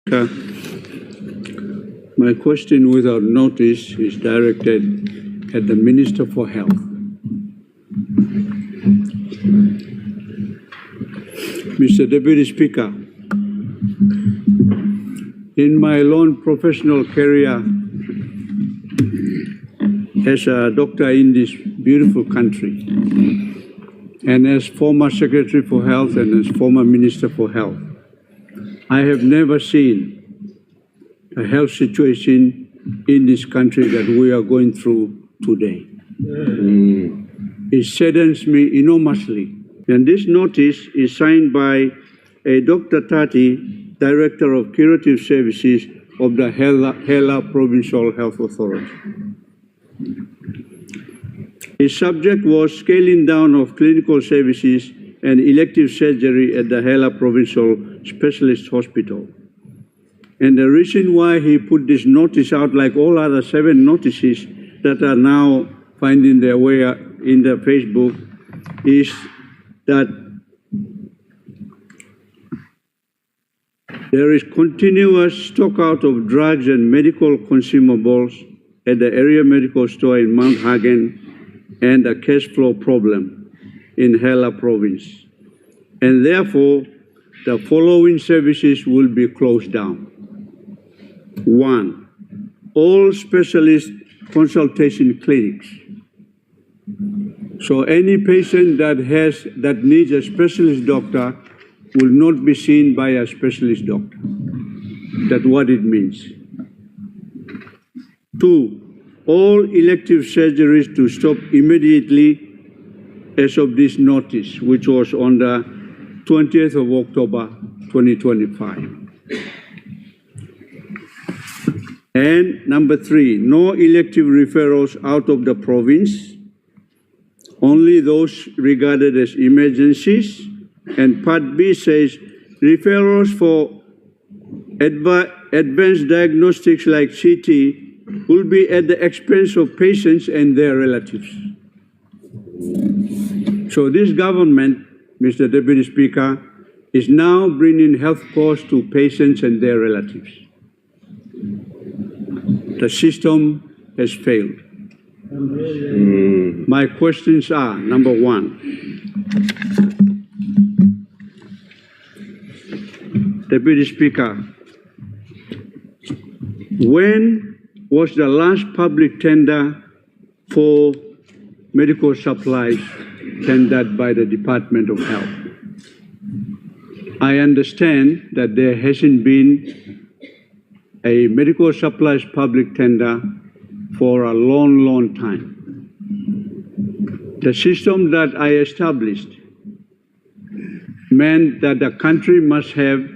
My question without notice is directed at the Minister for Health. Mr. Deputy Speaker, in my long professional career as a doctor in this beautiful country, and as former Secretary for Health and as former Minister for Health, I have never seen a health situation in this country that we are going through today. It saddens me enormously. And this notice is signed by a Dr. Tati, Director of Curative Services of the Hela Provincial Health Authority. His subject was scaling down of clinical services and elective surgery at the Hela Provincial Specialist Hospital. And the reason why he put this notice out, like all other 7 notices that are now finding their way in the Facebook, is that there is continuous stock out of drugs and medical consumables at the area medical store in Mount Hagen and a cash flow problem in Hela province. And therefore, the following services will be closed down. 1, all specialist consultation clinics. So any patient that needs a specialist doctor will not be seen by a specialist doctor. That's what it means. 2, all elective surgeries to stop immediately as of this notice, which was on the 20th of October, 2025. And number 3, no elective referrals out of the province, only those regarded as emergencies. And Part B says referrals for advanced diagnostics like CT will be at the expense of patients and their relatives. So this government, Mr. Deputy Speaker, is now bringing health costs to patients and their relatives. The system has failed. My questions are, number 1, Deputy Speaker, when was the last public tender for medical supplies tendered by the Department of Health? I understand that there hasn't been a medical supplies public tender for a long, long time. The system that I established meant that the country must have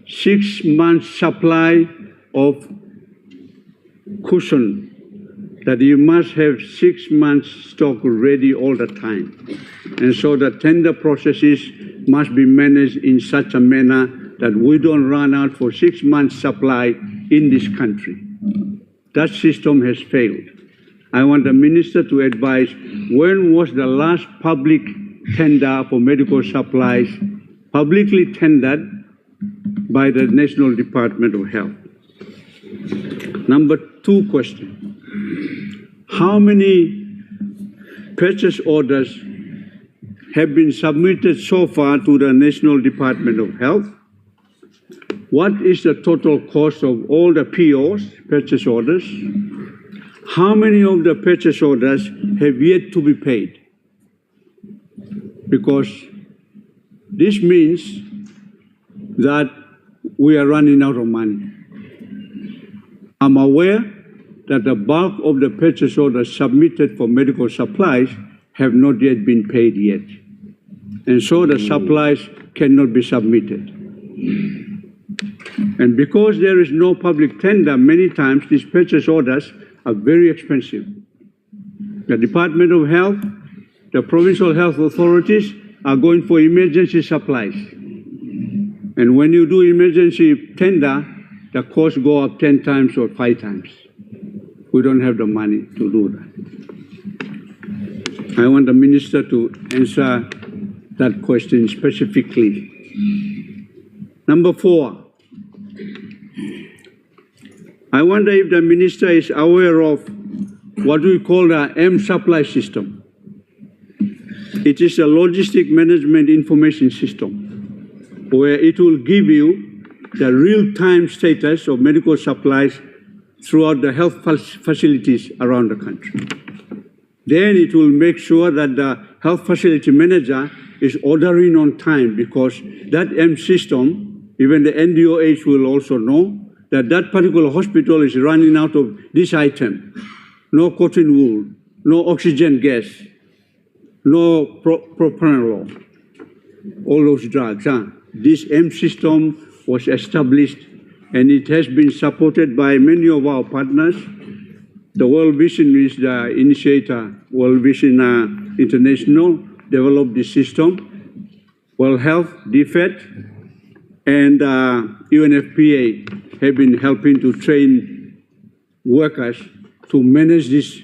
6 months supply of cushion, that you must have 6 months stock ready all the time. And so the tender processes must be managed in such a manner that we don't run out for 6 months supply in this country. That system has failed. I want the Minister to advise, when was the last public tender for medical supplies publicly tendered by the National Department of Health? Number 2 question. How many purchase orders have been submitted so far to the National Department of Health? What is the total cost of all the POs, purchase orders? How many of the purchase orders have yet to be paid? Because this means that we are running out of money. I'm aware that the bulk of the purchase orders submitted for medical supplies have not yet been paid yet. And so the supplies cannot be submitted. And because there is no public tender, many times these purchase orders are very expensive. The Department of Health, the provincial health authorities are going for emergency supplies. And when you do emergency tender, the costs go up 10 times or 5 times. We don't have the money to do that. I want the Minister to answer that question specifically. Number 4, I wonder if the minister is aware of what we call the M supply system. It is a logistic management information system where it will give you the real-time status of medical supplies throughout the health facilities around the country. Then it will make sure that the health facility manager is ordering on time, because that M system, even the NDOH will also know that that particular hospital is running out of this item. No cotton wool, no oxygen gas, no propranolol, all those drugs. This M system was established, and it has been supported by many of our partners. The World Vision is the initiator. World Vision International developed this system. World Health, DFED, and UNFPA have been helping to train workers to manage this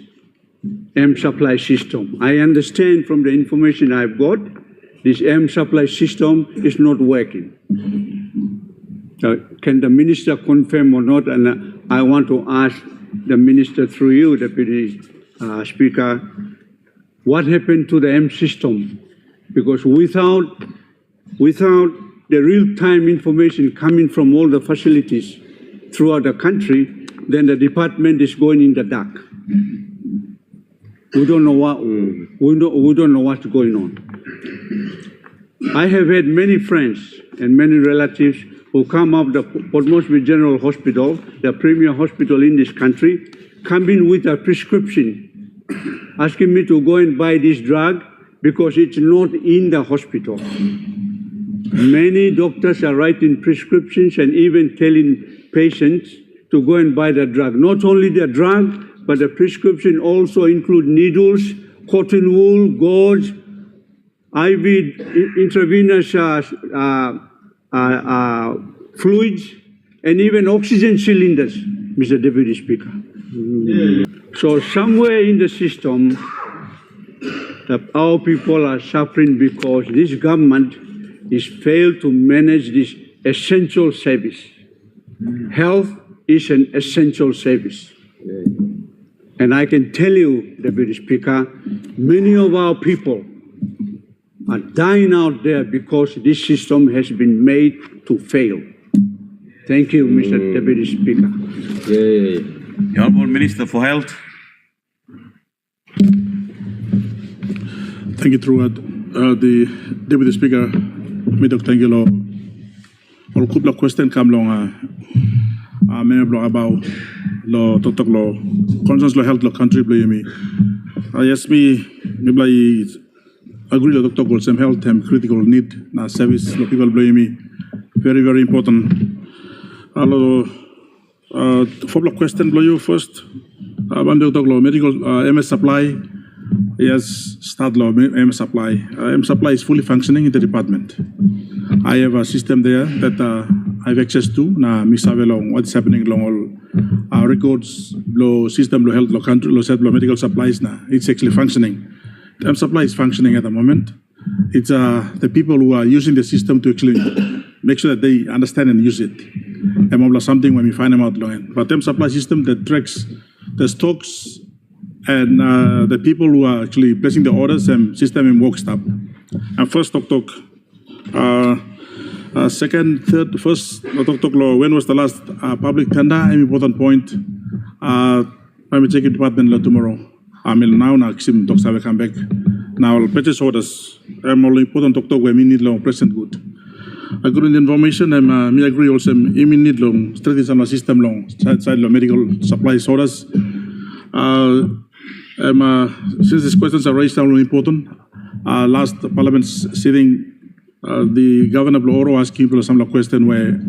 M supply system. I understand from the information I've got, this M supply system is not working. Can the minister confirm or not? And I want to ask the minister through you, Deputy Speaker, what happened to the M system? Because without the real-time information coming from all the facilities throughout the country, then the department is going in the dark. We don't know what's going on. I have had many friends and many relatives who come up the Port Moresby General Hospital, the premier hospital in this country, come in with a prescription, asking me to go and buy this drug because it's not in the hospital. Many doctors are writing prescriptions and even telling patients to go and buy the drug. Not only the drug, but the prescription also include needles, cotton wool, gauze, IV intravenous fluids, and even oxygen cylinders, Mr. Deputy Speaker. So somewhere in the system, our people are suffering because this government is failed to manage this essential service. Health is an essential service. And I can tell you, Deputy Speaker, many of our people are dying out there because this system has been made to fail. Thank you, Mr. Deputy Speaker. The Honourable Minister for Health. Thank you, through the Deputy Speaker. Midok thank you, Lord. All couple of questions come along. Many about law, totok law, concerns law, health law, country blame me. Yes, me maybe agree with Dr. Goldsam health and critical need na service law people blame me. Very, very important. Follow up question blow you first. Dr. Law, medical MS supply. Yes, start law, MS supply. MS supply is fully functioning in the department. I have a system there that I have access to. Na misave long what's happening along all records, law system, law health, law country, law set, law medical supplies. Na it's actually functioning. The MS supply is functioning at the moment. It's the people who are using the system to actually make sure that they understand and use it. And something when we find them out long. But MS supply system that tracks the stocks and the people who are actually placing the orders and system and work stuff. And first talk. Second, third, first talk. When was the last public tender? An important point. I will check the department law tomorrow. I mean now Sim talks have come back. Now purchase orders. I'm only important talk where we need long present good. I got the information and me agree also. We need long strategies on the system long side medical supplies orders. Since these questions are raised, are important. Last Parliament sitting, the Governor of Oro asked people some question where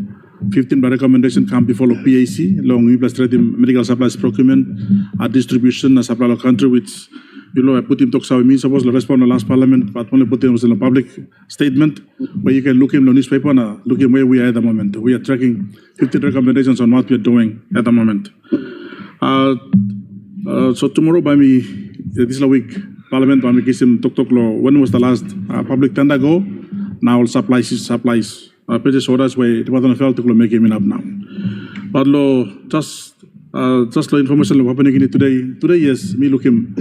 15 by recommendation come before PAC, long illustrative medical supplies procurement, distribution, supply of country, which I put him talks how means supposed to respond to last Parliament, but only put him in a public statement where you can look him on newspaper and look him where we are at the moment. We are tracking 15 recommendations on what we are doing at the moment. So tomorrow by me, this week, Parliament by me kisim talk law. When was the last public tender go? Now supplies purchase orders where Department of Health to make him up now. But law just just the information of Papua New Guinea today. Today, yes, me look him.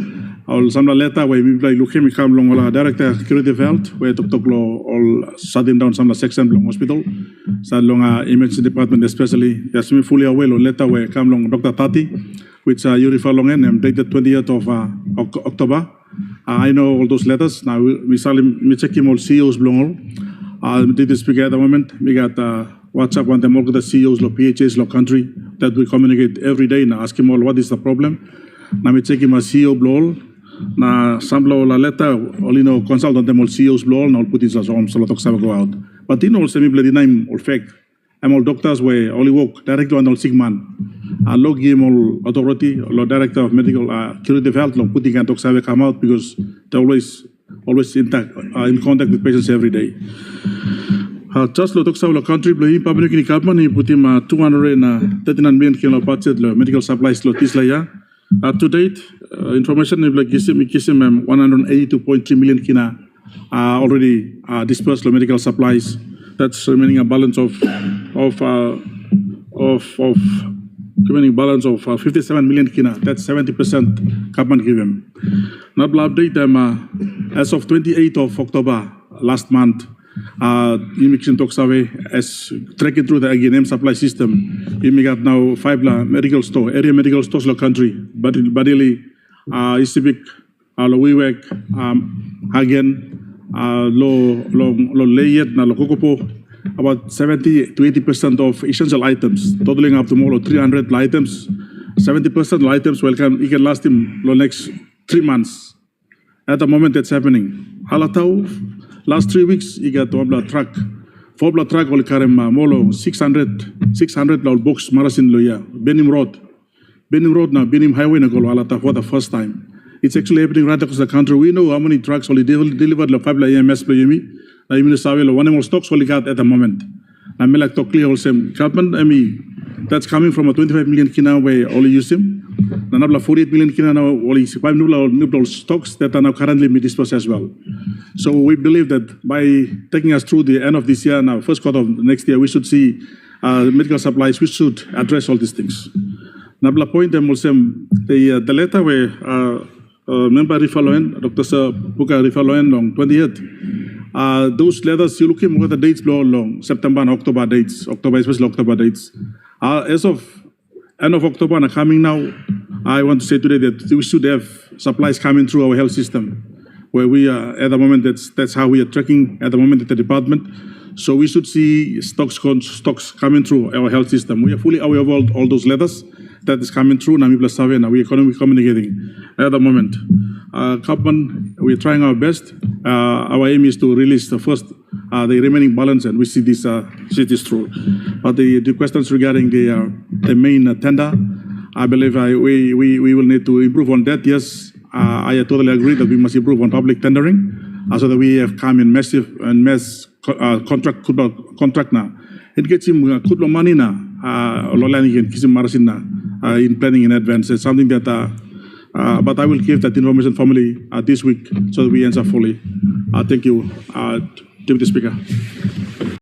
I'll some letter where we look him come long director security of health where Tok Law all shutting down some section long hospital. Sa long emergency department especially. Yes, me fully aware of letter where come long Dr. Tati, which you refer long and dated 20th of October. I know all those letters. Now we saw him, me check him all CEOs long. Did this speaker at the moment. We got WhatsApp on them all the CEOs of PHAs of country that we communicate every day. Now ask him all what is the problem. Now we check him a CEO blow. Na samlo la letter only no consult on them all CEOs blow now put his home so lot go out. But you know semi bloody name all fake. I'm all doctors where only work directly on all sick man. Log him all authority, or director of medical security of health, long putting and talks come out because they're always in contact with patients every day. Just lo talks about country blue public in government he put him 239 million kilo budget medical supplies lo tisla ya. To date, information like kisim 182.3 million kina already dispersed medical supplies. That's remaining a balance of 57 million kina. That's 70% government give him. Now update them as of 28th of October last month. Immigration talks away as tracking through the AGNM supply system. We got now 5 medical store, area medical stores in the country. Badili, Isibik, Lowiwek, Hagen, Lo Layet, Lo Kokopo, about 70 to 80% of essential items, totaling up to more than 300 items. 70% of items it can last him the next 3 months. At the moment that's happening. Halatau, last 3 weeks, he got 1 blood truck. 4 blood truck will carry molo 600 box marasin loya. Benim Road now, Benim Highway na golo alata for the first time. It's actually happening right across the country. We know how many trucks only delivered the 5 EMS play me. Na even the one more stocks only got at the moment. Na me like to clear all same government. That's coming from a 25 million kina where only use him. Na nabla 48 million kina now only 5 nubla stocks that are now currently being dispersed as well. So we believe that by taking us through the end of this year, now first quarter of next year, we should see medical supplies. We should address all these things. Nabla point them also the letter where member Rifaloen, Dr. Sir Puka Rifaloen on 28th. Those letters you looking at the dates below long September and October dates, especially October dates. As of end of October and coming now, I want to say today that we should have supplies coming through our health system. Where we are at the moment, that's how we are tracking at the moment at the department. So we should see stocks coming through our health system. We are fully aware of all those letters that is coming through. Nami plus Savena, we are communicating at the moment. Government, we are trying our best. Our aim is to release the remaining balance, and we see this through. But the questions regarding the main tender, I believe we will need to improve on that. Yes. I totally agree that we must improve on public tendering so that we have come in mass contract now. It gets him good money now. In planning in advance. It's something that, but I will give that information formally this week so that we answer fully. Thank you, Deputy Speaker.